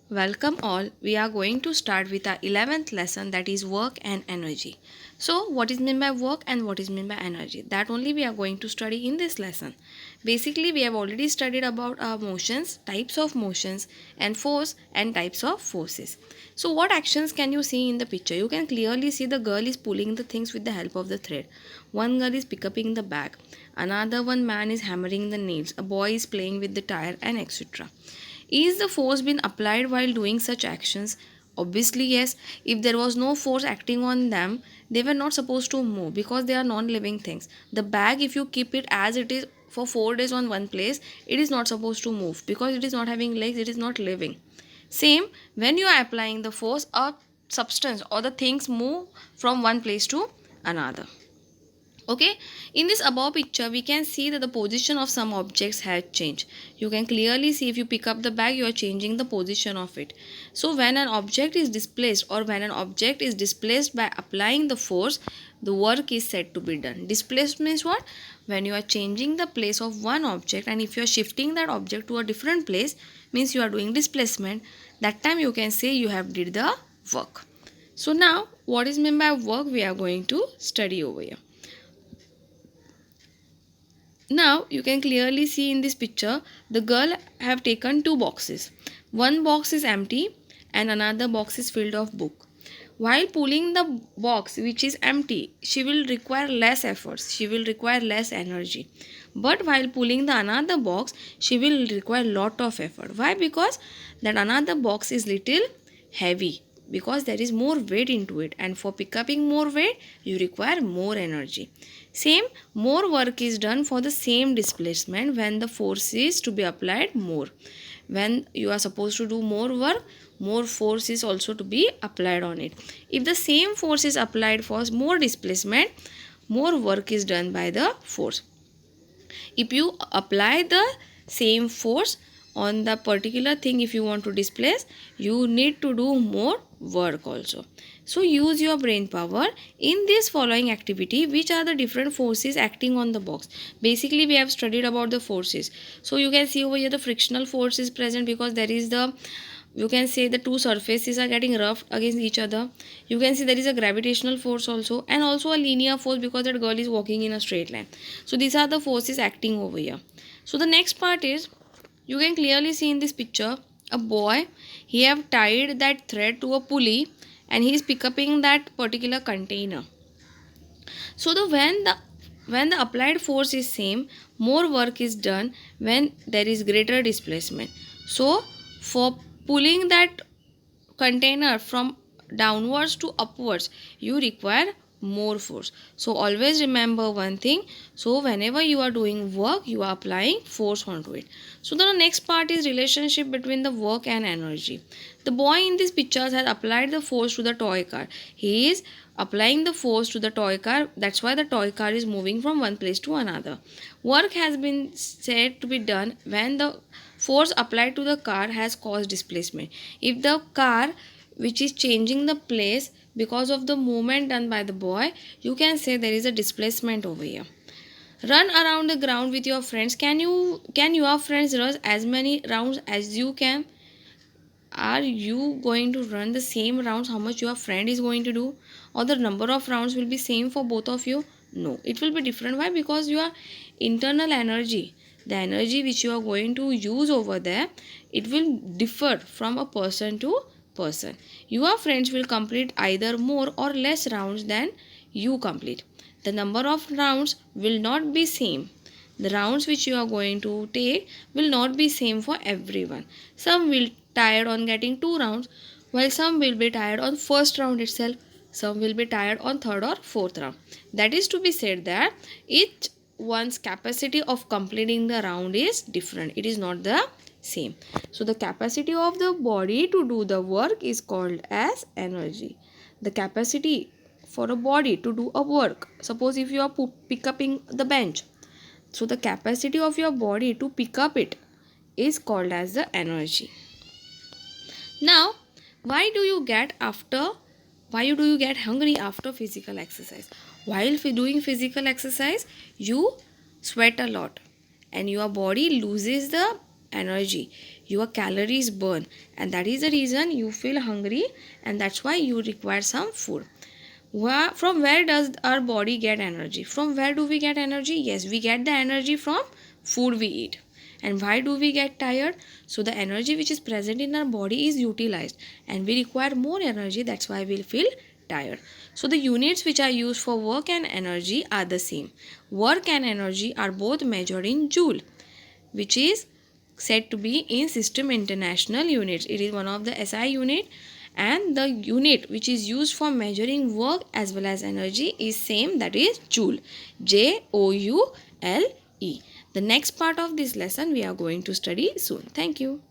Welcome all. We are going to start with our 11th lesson, that is work and energy. So what is meant by work and what is meant by energy? That only we are going to study in this lesson. Basically we have already studied about our motions, types of motions and force and types of forces. So what actions can you see in the picture? You can clearly see the girl is pulling the things with the help of the thread. One girl is picking the bag. Another one man is hammering the nails. A boy is playing with the tire and etc. Is the force been applied while doing such actions? Obviously, yes. If there was no force acting on them, they were not supposed to move because they are non living things. The bag, if you keep it as it is for 4 days on one place, it is not supposed to move because it is not having legs, it is not living. Same, when you are applying the force, a substance or the things move from one place to another. Okay, in this above picture we can see that the position of some objects has changed. You can clearly see if you pick up the bag, you are changing the position of it. So when an object is displaced or when an object is displaced by applying the force, the work is said to be done. Displaced means what? When you are changing the place of one object, and if you are shifting that object to a different place, means you are doing displacement. That time you can say you have did the work. So now what is meant by work, we are going to study over here. Now you can clearly see in this picture the girl have taken two boxes. One box is empty and another box is filled of book. While pulling the box which is empty, she will require less efforts, she will require less energy. But while pulling the another box, she will require lot of effort. Why? Because that another box is little heavy, because there is more weight into it, and for picking more weight you require more energy. Same, more work is done for the same displacement when the force is to be applied more. When you are supposed to do more work, more force is also to be applied on it. If the same force is applied for more displacement, more work is done by the force. If you apply the same force on the particular thing, if you want to displace, you need to do more work also. So use your brain power in this following activity. Which are the different forces acting on the box? Basically we have studied about the forces. So you can see over here the frictional force is present because there is the, you can say the two surfaces are getting roughed against each other. You can see there is a gravitational force also, and also a linear force because that girl is walking in a straight line. So these are the forces acting over here. So the next part is, you can clearly see in this picture a boy, he have tied that thread to a pulley and he is picking that particular container. So when the applied force is same, more work is done when there is greater displacement. So for pulling that container from downwards to upwards, you require more force. So always remember one thing. So whenever you are doing work, you are applying force onto it. So the next part is relationship between the work and energy. The boy in this picture has applied the force to the toy car. He is applying the force to the toy car. That's why the toy car is moving from one place to another. Work has been said to be done when the force applied to the car has caused displacement. If the car which is changing the place because of the movement done by the boy, you can say there is a displacement over here. Run around the ground with your friends. Can your friends run as many rounds as you can? Are you going to run the same rounds how much your friend is going to do, or the number of rounds will be same for both of you? No, it will be different. Why? Because your internal energy, the energy which you are going to use over there, it will differ from a person to person. Your friends will complete either more or less rounds than you complete. The number of rounds will not be same. The rounds which you are going to take will not be same for everyone. Some will tired on getting 2 rounds, while some will be tired on first round itself. Some will be tired on third or fourth round. That is to be said that each one's capacity of completing the round is different. It is not the same. So the capacity of the body to do the work is called as energy. The capacity for a body to do a work. Suppose if you are pick up the bench, so the capacity of your body to pick up it is called as the energy. Now, why do you get hungry after physical exercise? While doing physical exercise, you sweat a lot and your body loses the energy. your calories burn, and that is the reason you feel hungry, and that's why you require some food. From where does our body get energy? From where do we get energy? Yes, we get the energy from food we eat. And why do we get tired? So the energy which is present in our body is utilized, and we require more energy, that's why we'll feel tired. So the units which are used for work and energy are the same. Work and energy are both measured in joule, which is said to be in system international units. It is one of the SI unit, and the unit which is used for measuring work as well as energy is same, that is joule. Joule. The next part of this lesson we are going to study soon. Thank you.